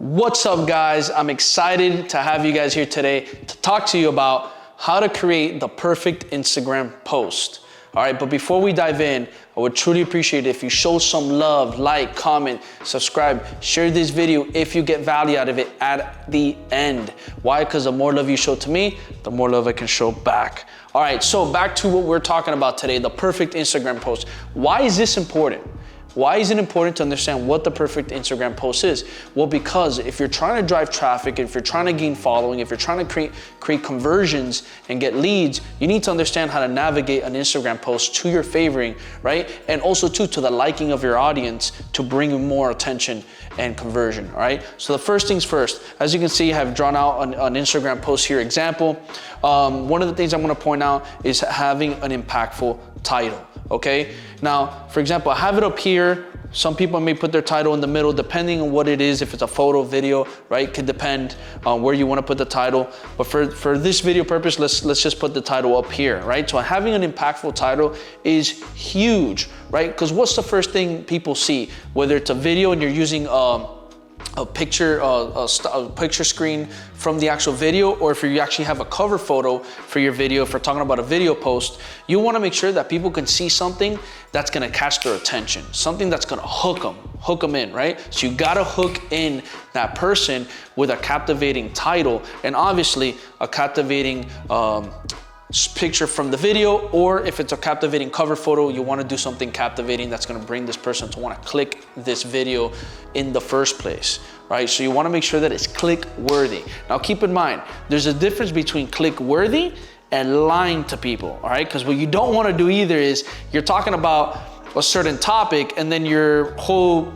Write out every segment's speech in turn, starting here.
What's up, guys? I'm excited to have you guys here today to talk to you about how to create the perfect Instagram post. All right, but before we dive in, I would truly appreciate it if you show some love, like, comment, subscribe, share this video if you get value out of it at the end. Why? Because the more love you show to me, the more love I can show back. All right, so back to what we're talking about today, the perfect Instagram post. Why is this important? Why is it important to understand what the perfect Instagram post is? Well, because if you're trying to drive traffic, if you're trying to gain following, if you're trying to create conversions and get leads, you need to understand how to navigate an Instagram post to your favoring, right? And also to the liking of your audience to bring you more attention and conversion, all right? So the first things first, as you can see, I have drawn out an Instagram post here example. One of the things I'm gonna point out is having an impactful title, okay? Now, for example, I have it up here. Some people may put their title in the middle, depending on what it is. If it's a photo, video, right? Could depend on where you want to put the title. But for this video purpose, let's just put the title up here, right? So having an impactful title is huge, right? Because what's the first thing people see? Whether it's a video and you're using a picture screen from the actual video, or if you actually have a cover photo for your video, if we're talking about a video post, you want to make sure that people can see something that's going to catch their attention, something that's going to hook them in, right? So you got to hook in that person with a captivating title, and obviously a captivating picture from the video, or if it's a captivating cover photo, you want to do something captivating that's going to bring this person to want to click this video in the first place, right? So you want to make sure that it's click worthy. Now keep in mind, there's a difference between click worthy and lying to people, all right? Because what you don't want to do either is you're talking about a certain topic and then your whole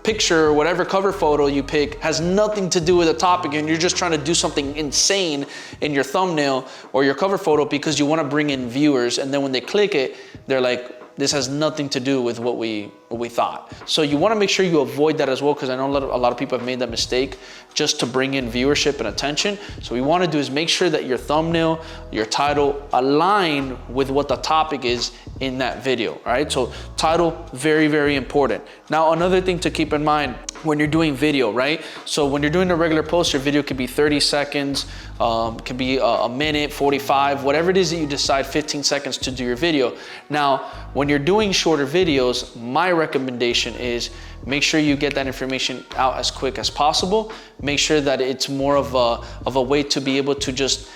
picture or whatever cover photo you pick has nothing to do with the topic, and you're just trying to do something insane in your thumbnail or your cover photo because you want to bring in viewers, and then when they click it, they're like, this has nothing to do with what we thought. So you want to make sure you avoid that as well, because I know a lot of people have made that mistake just to bring in viewership and attention. So what we want to do is make sure that your thumbnail, your title align with what the topic is in that video, all right? So title, very, very important. Now, another thing to keep in mind when you're doing video, right? So when you're doing a regular post, your video could be 30 seconds, could be a minute, 45, whatever it is that you decide, 15 seconds to do your video. Now, when you're doing shorter videos, my recommendation is make sure you get that information out as quick as possible. Make sure that it's more of a way to be able to just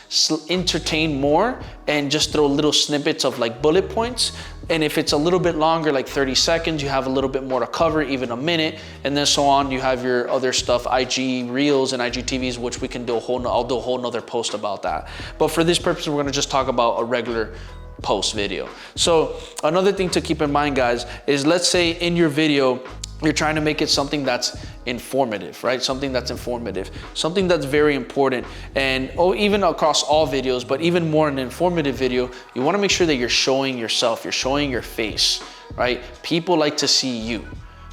entertain more and just throw little snippets of like bullet points. And if it's a little bit longer, like 30 seconds, you have a little bit more to cover, even a minute, and then so on. You have your other stuff, IG Reels and IGTVs, which we can do I'll do a whole nother post about that. But for this purpose, we're gonna just talk about a regular post video. So another thing to keep in mind, guys, is let's say in your video, you're trying to make it something that's informative, right? Something that's informative, something that's very important. And even across all videos, but even more in an informative video, you wanna make sure that you're showing yourself, you're showing your face, right? People like to see you,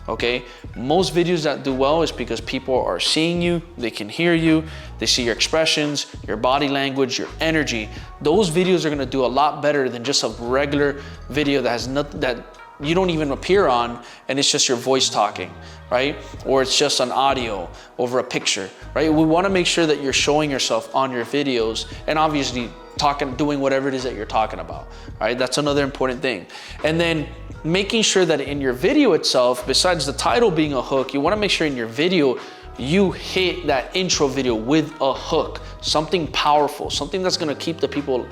okay? Most videos that do well is because people are seeing you, they can hear you, they see your expressions, your body language, your energy. Those videos are gonna do a lot better than just a regular video that has nothing, that you don't even appear on, and it's just your voice talking, right? Or it's just an audio over a picture, right? We wanna make sure that you're showing yourself on your videos, and obviously doing whatever it is that you're talking about, right? That's another important thing. And then making sure that in your video itself, besides the title being a hook, you wanna make sure in your video, you hit that intro video with a hook, something powerful, something that's gonna keep the people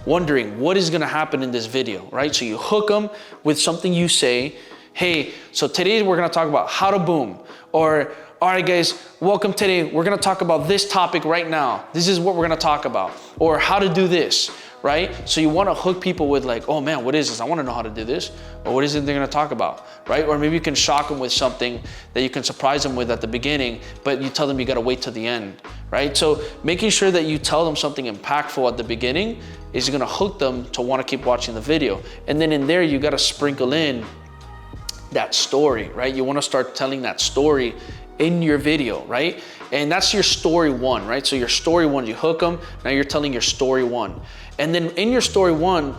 wondering what is gonna happen in this video, right? So you hook them with something you say, hey, so today we're gonna talk about how to boom, or all right guys, welcome today, we're gonna talk about this topic right now. This is what we're gonna talk about, or how to do this, right? So you wanna hook people with like, oh man, what is this? I wanna know how to do this. Or what is it they're gonna talk about, right? Or maybe you can shock them with something that you can surprise them with at the beginning, but you tell them you gotta wait till the end, right? So making sure that you tell them something impactful at the beginning is gonna hook them to wanna keep watching the video. And then in there, you gotta sprinkle in that story, right? You wanna start telling that story in your video, right? And that's your story one, right? So your story one, you hook them, now you're telling your story one. And then in your story one,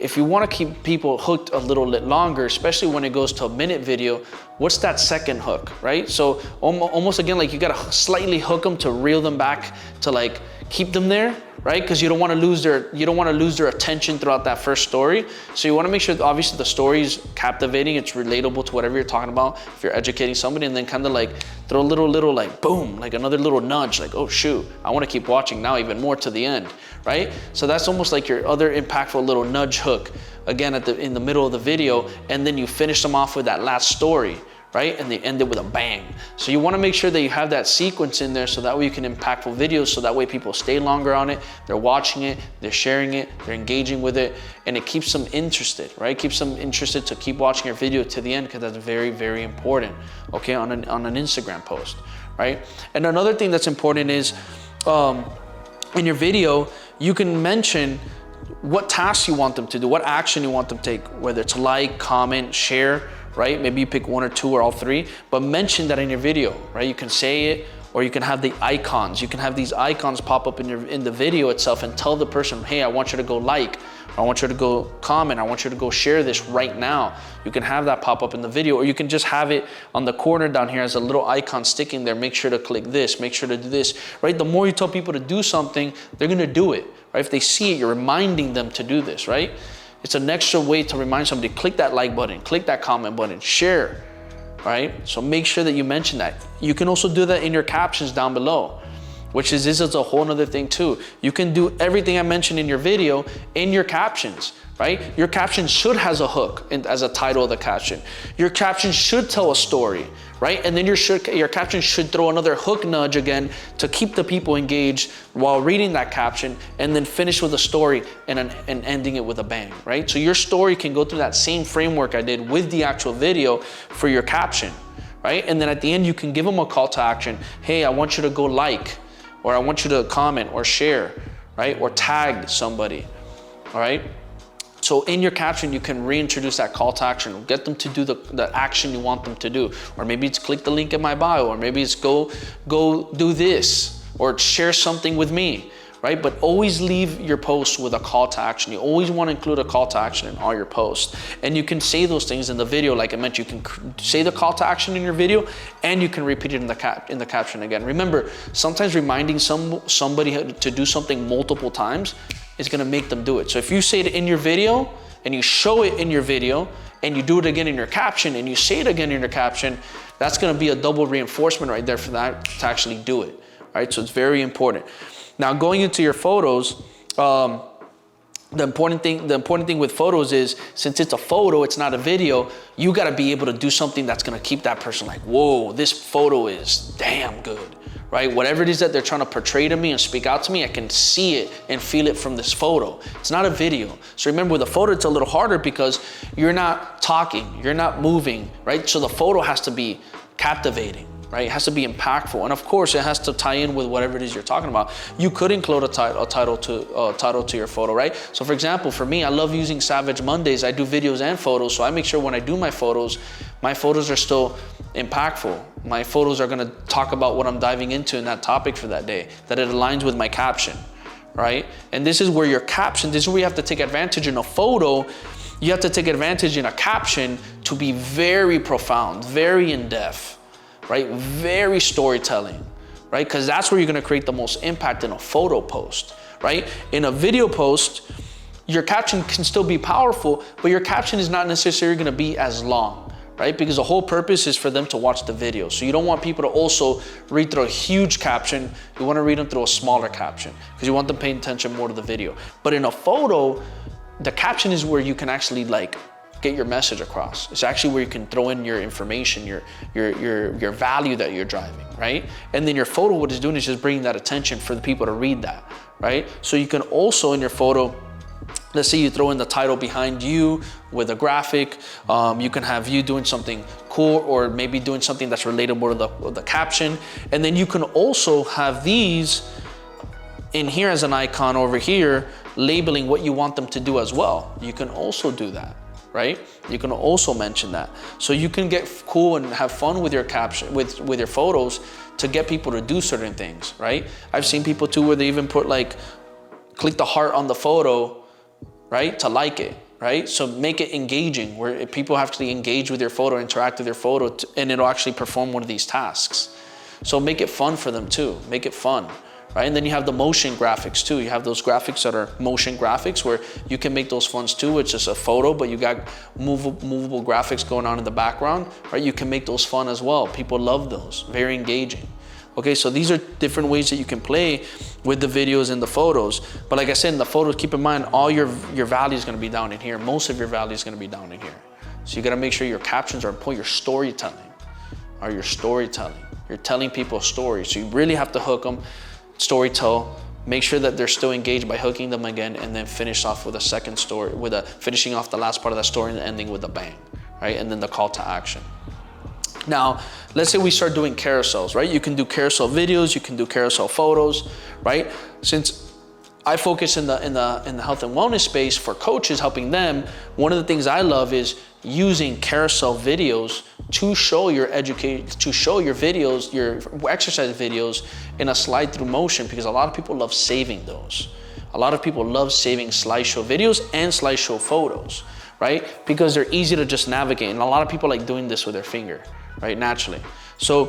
if you want to keep people hooked a little bit longer, especially when it goes to a minute video, what's that second hook, right? So almost again, like you gotta slightly hook them to reel them back, to like keep them there, right? Because you don't want to lose their attention throughout that first story. So you want to make sure that obviously the story is captivating, it's relatable to whatever you're talking about, if you're educating somebody, and then kind of like throw a little like boom, like another little nudge, like, oh shoot, I want to keep watching now even more to the end, right? So that's almost like your other impactful little nudge hook, again in the middle of the video, and then you finish them off with that last story, right? And they end it with a bang. So you want to make sure that you have that sequence in there, so that way you can impactful videos, so that way people stay longer on it, they're watching it, they're sharing it, they're engaging with it, and it keeps them interested, right? Keeps them interested to keep watching your video to the end, because that's very, very important, okay, on an Instagram post, right? And another thing that's important is in your video, you can mention what tasks you want them to do, what action you want them to take, whether it's like, comment, share, right? Maybe you pick one or two or all three, but mention that in your video, right? You can say it, or you can have the icons. You can have these icons pop up in the video itself and tell the person, hey, I want you to go like, I want you to go comment, I want you to go share this right now. You can have that pop up in the video, or you can just have it on the corner down here as a little icon sticking there. Make sure to click this, make sure to do this, right? The more you tell people to do something, they're gonna do it, right? If they see it, you're reminding them to do this, right? It's an extra way to remind somebody, click that like button, click that comment button, share, right? So make sure that you mention that. You can also do that in your captions down below, which is, this is a whole nother thing too. You can do everything I mentioned in your video in your captions, right? Your caption should has a hook as a title of the caption. Your caption should tell a story, right? And then your caption should throw another hook nudge again to keep the people engaged while reading that caption, and then finish with a story and ending it with a bang, right? So your story can go through that same framework I did with the actual video for your caption, right? And then at the end, you can give them a call to action. Hey, I want you to go like, or I want you to comment or share, right? Or tag somebody, all right? So in your caption, you can reintroduce that call to action, get them to do the action you want them to do. Or maybe it's click the link in my bio, or maybe it's go do this, or share something with me, right? But always leave your post with a call to action. You always want to include a call to action in all your posts. And you can say those things in the video, like I mentioned, you can say the call to action in your video, and you can repeat it in the caption again. Remember, sometimes reminding somebody to do something multiple times is gonna make them do it. So if you say it in your video, and you show it in your video, and you do it again in your caption, and you say it again in your caption, that's gonna be a double reinforcement right there for that to actually do it, right? So it's very important. Now going into your photos, the important thing with photos is, since it's a photo, it's not a video, you gotta be able to do something that's gonna keep that person like, whoa, this photo is damn good, right? Whatever it is that they're trying to portray to me and speak out to me, I can see it and feel it from this photo. It's not a video. So remember, with a photo, it's a little harder because you're not talking, you're not moving, right? So the photo has to be captivating, right? It has to be impactful. And of course, it has to tie in with whatever it is you're talking about. You could include a title to your photo, right? So for example, for me, I love using Savage Mondays. I do videos and photos. So I make sure when I do my photos are still impactful. My photos are gonna talk about what I'm diving into in that topic for that day, that it aligns with my caption, right? And this is where your caption, this is where you have to take advantage in a photo. You have to take advantage in a caption to be very profound, very in-depth, right? Very storytelling, right? Because that's where you're gonna create the most impact in a photo post, right? In a video post, your caption can still be powerful, but your caption is not necessarily gonna be as long, right? Because the whole purpose is for them to watch the video. So you don't want people to also read through a huge caption. You wanna read them through a smaller caption because you want them paying attention more to the video. But in a photo, the caption is where you can actually like get your message across. It's actually where you can throw in your information, your value that you're driving, right? And then your photo, what it's doing is just bringing that attention for the people to read that, right? So you can also in your photo, let's say you throw in the title behind you with a graphic. You can have you doing something cool, or maybe doing something that's relatable to the caption. And then you can also have these in here as an icon over here, labeling what you want them to do as well. You can also do that, right? You can also mention that. So you can get cool and have fun with your caption, with your photos, to get people to do certain things, right? I've seen people too where they even put like, click the heart on the photo, right? To like it, right? So make it engaging, where people have to engage with your photo, interact with your photo, and it'll actually perform one of these tasks. So make it fun for them too, make it fun, right? And then you have the motion graphics too. You have those graphics that are motion graphics where you can make those fun too. It's just a photo, but you got movable graphics going on in the background, right? You can make those fun as well. People love those, very engaging. Okay, so these are different ways that you can play with the videos and the photos. But like I said, in the photos, keep in mind, all your value is gonna be down in here. Most of your value is gonna be down in here. So you gotta make sure your captions are important, your storytelling, or your storytelling. You're telling people a story. So you really have to hook them, storytell, make sure that they're still engaged by hooking them again, and then finish off with a second story, finishing off the last part of that story and ending with a bang, right? And then the call to action. Now, let's say we start doing carousels, right? You can do carousel videos, you can do carousel photos, right? Since I focus in the health and wellness space for coaches, helping them, one of the things I love is using carousel videos to show your videos, your exercise videos in a slide through motion, because a lot of people love saving those. A lot of people love saving slideshow videos and slideshow photos, right? Because they're easy to just navigate. And a lot of people like doing this with their finger, right? Naturally. So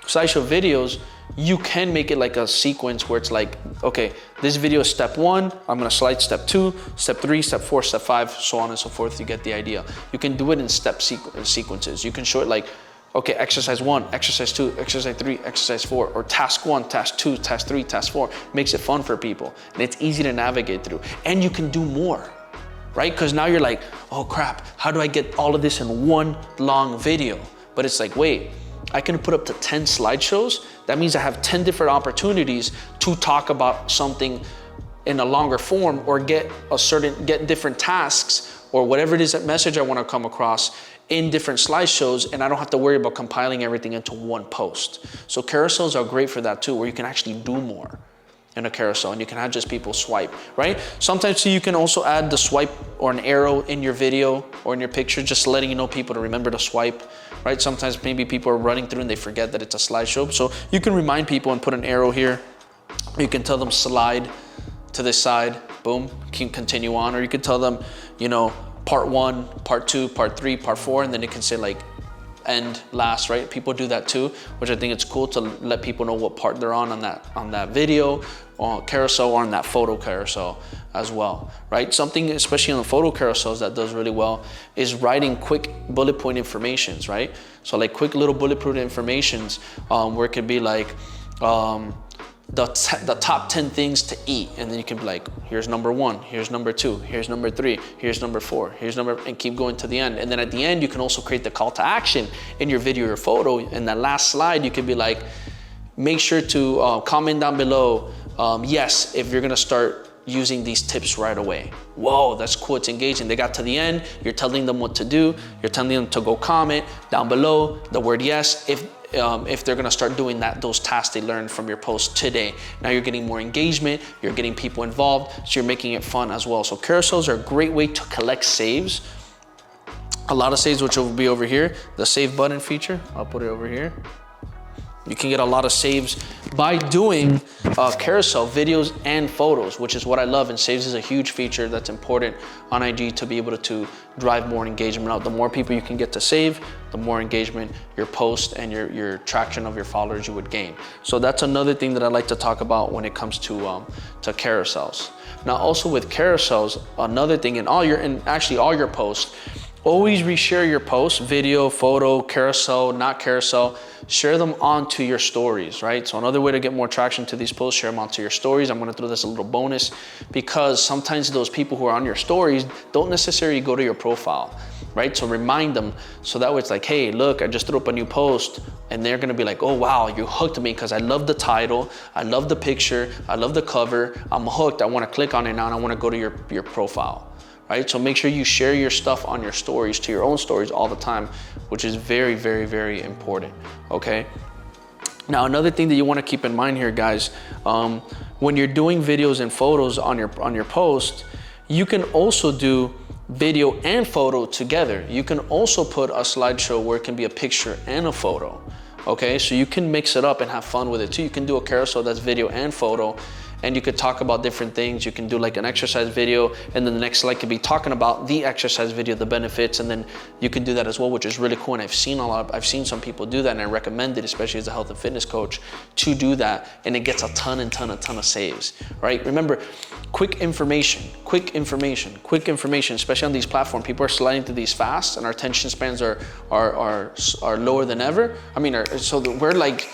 slideshow videos, you can make it like a sequence where it's like, okay, this video is step 1, I'm gonna slide step 2, step 3, step 4, step 5, so on and so forth. You get the idea. You can do it in step sequences. You can show it like, okay, exercise 1, exercise 2, exercise 3, exercise 4, or task 1, task 2, task 3, task 4. Makes it fun for people, and it's easy to navigate through. And you can do more, right? Because now you're like, oh crap, how do I get all of this in one long video? But it's like, wait, I can put up to 10 slideshows. That means I have 10 different opportunities to talk about something in a longer form, or get different tasks, or whatever it is, that message I want to come across in different slideshows, and I don't have to worry about compiling everything into one post. So carousels are great for that too, where you can actually do more in a carousel, and you can have just people swipe, right? Sometimes you can also add the swipe or an arrow in your video or in your picture, just letting you know people to remember to swipe, right? Sometimes maybe people are running through and they forget that it's a slideshow. So you can remind people and put an arrow here. You can tell them slide to this side, boom, can continue on. Or you could tell them, you know, part 1, part 2, part 3, part 4, and then it can say like end last, right? People do that too, which I think it's cool to let people know what part they're on that video or carousel, or on that photo carousel as well, right? Something, especially on the photo carousels, that does really well is writing quick bullet point informations, right? So like quick little bulletproof informations, where it could be like the top 10 things to eat, and then you can be like, here's number 1, here's number 2, here's number 3, here's number 4, and keep going to the end. And then at the end, you can also create the call to action in your video or photo. In that last slide, you could be like, make sure to comment down below, yes, if you're gonna start using these tips right away. Whoa, that's cool, it's engaging. They got to the end, you're telling them what to do, you're telling them to go comment down below the word yes if they're gonna start doing those tasks they learned from your post today. Now you're getting more engagement, you're getting people involved, so you're making it fun as well. So carousels are a great way to collect saves. A lot of saves, which will be over here, the save button feature, I'll put it over here. You can get a lot of saves by doing carousel videos and photos, which is what I love. And saves is a huge feature that's important on IG to be able to drive more engagement out. The more people you can get to save, the more engagement your post and your traction of your followers you would gain. So that's another thing that I like to talk about when it comes to carousels. Now, also with carousels, another thing actually all your posts, always reshare your posts, video, photo, carousel, not carousel, share them onto your stories, right? So another way to get more traction to these posts, share them onto your stories. I'm gonna throw this a little bonus, because sometimes those people who are on your stories don't necessarily go to your profile, right? So remind them, so that way it's like, hey, look, I just threw up a new post, and they're gonna be like, oh wow, you hooked me because I love the title, I love the picture, I love the cover, I'm hooked, I wanna click on it now and I wanna go to your profile. Right? So make sure you share your stuff on your stories, to your own stories all the time, which is very, very, very important, okay? Now, another thing that you wanna keep in mind here, guys, when you're doing videos and photos on your post, you can also do video and photo together. You can also put a slideshow where it can be a picture and a photo, okay? So you can mix it up and have fun with it too. You can do a carousel that's video and photo, and you could talk about different things. You can do like an exercise video, and then the next slide could be talking about the exercise video, the benefits, and then you can do that as well, which is really cool. And I've seen some people do that, and I recommend it, especially as a health and fitness coach, to do that, and it gets a ton of saves, right? Remember, quick information, especially on these platforms. People are sliding through these fast, and our attention spans are lower than ever. I mean, so we're like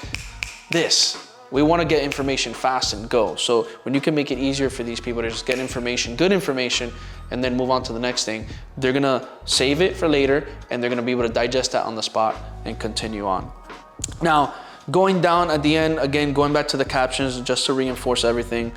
this. We want to get information fast and go. So when you can make it easier for these people to just get information, good information, and then move on to the next thing, they're gonna save it for later, and they're gonna be able to digest that on the spot and continue on. Now, going down at the end, again, going back to the captions just to reinforce everything.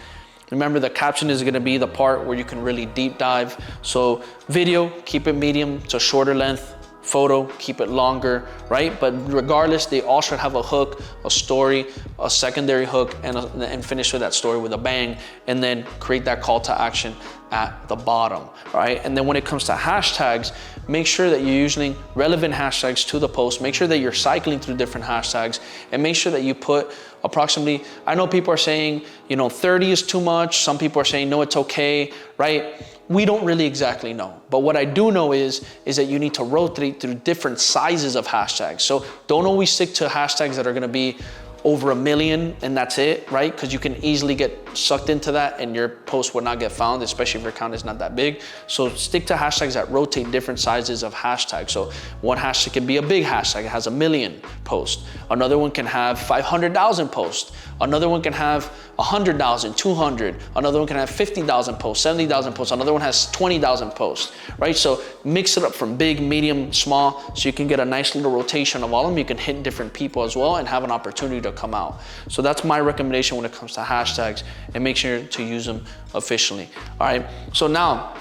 Remember, the caption is gonna be the part where you can really deep dive. So video, keep it medium to shorter length. Photo, keep it longer, right? But regardless, they all should have a hook, a story, a secondary hook, and finish with that story with a bang, and then create that call to action at the bottom, right? And then when it comes to hashtags, make sure that you're using relevant hashtags to the post. Make sure that you're cycling through different hashtags, and make sure that you put approximately, I know people are saying, 30 is too much. Some people are saying, no, it's okay, right? We don't really exactly know. But what I do know is that you need to rotate through different sizes of hashtags. So don't always stick to hashtags that are gonna be over 1 million and that's it, right? Because you can easily get sucked into that and your post would not get found, especially if your account is not that big. So stick to hashtags that rotate different sizes of hashtags. So one hashtag can be a big hashtag, it has 1 million posts. Another one can have 500,000 posts. Another one can have 100,000, 200. Another one can have 50,000 posts, 70,000 posts. Another one has 20,000 posts, right? So mix it up from big, medium, small, so you can get a nice little rotation of all of them. You can hit different people as well and have an opportunity to come out. So that's my recommendation when it comes to hashtags, and make sure to use them efficiently, all right? So now,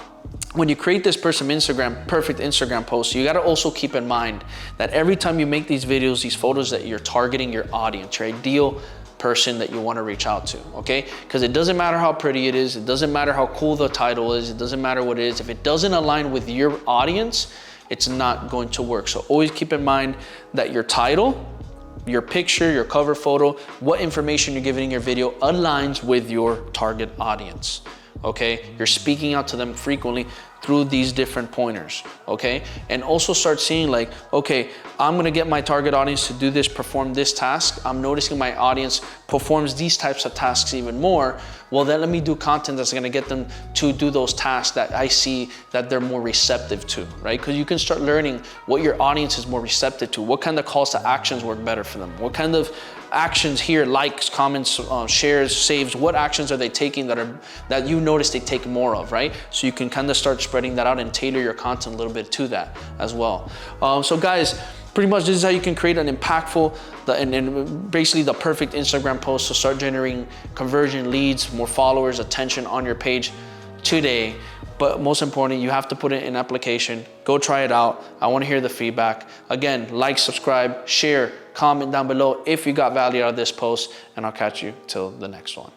when you create this perfect Instagram post, you gotta also keep in mind that every time you make these videos, these photos, that you're targeting your audience, your ideal person that you want to reach out to, okay? Because it doesn't matter how pretty it is, it doesn't matter how cool the title is, it doesn't matter what it is. If it doesn't align with your audience, it's not going to work. So always keep in mind that your title, your picture, your cover photo, what information you're giving in your video aligns with your target audience, okay? You're speaking out to them frequently through these different pointers, okay? And also start seeing like, okay, I'm gonna get my target audience to do this, perform this task. I'm noticing my audience performs these types of tasks even more. Well, then let me do content that's gonna get them to do those tasks that I see that they're more receptive to, right? Because you can start learning what your audience is more receptive to, what kind of calls to actions work better for them, what kind of actions here, likes, comments, shares, saves, what actions are they taking that you notice they take more of, right? So you can kind of start spreading that out and tailor your content a little bit to that as well. So guys, pretty much this is how you can create an impactful and basically the perfect Instagram post to start generating conversion, leads, more followers, attention on your page today. But most importantly, you have to put it in application. Go try it out. I want to hear the feedback. Again, like, subscribe, share, comment down below if you got value out of this post, and I'll catch you till the next one.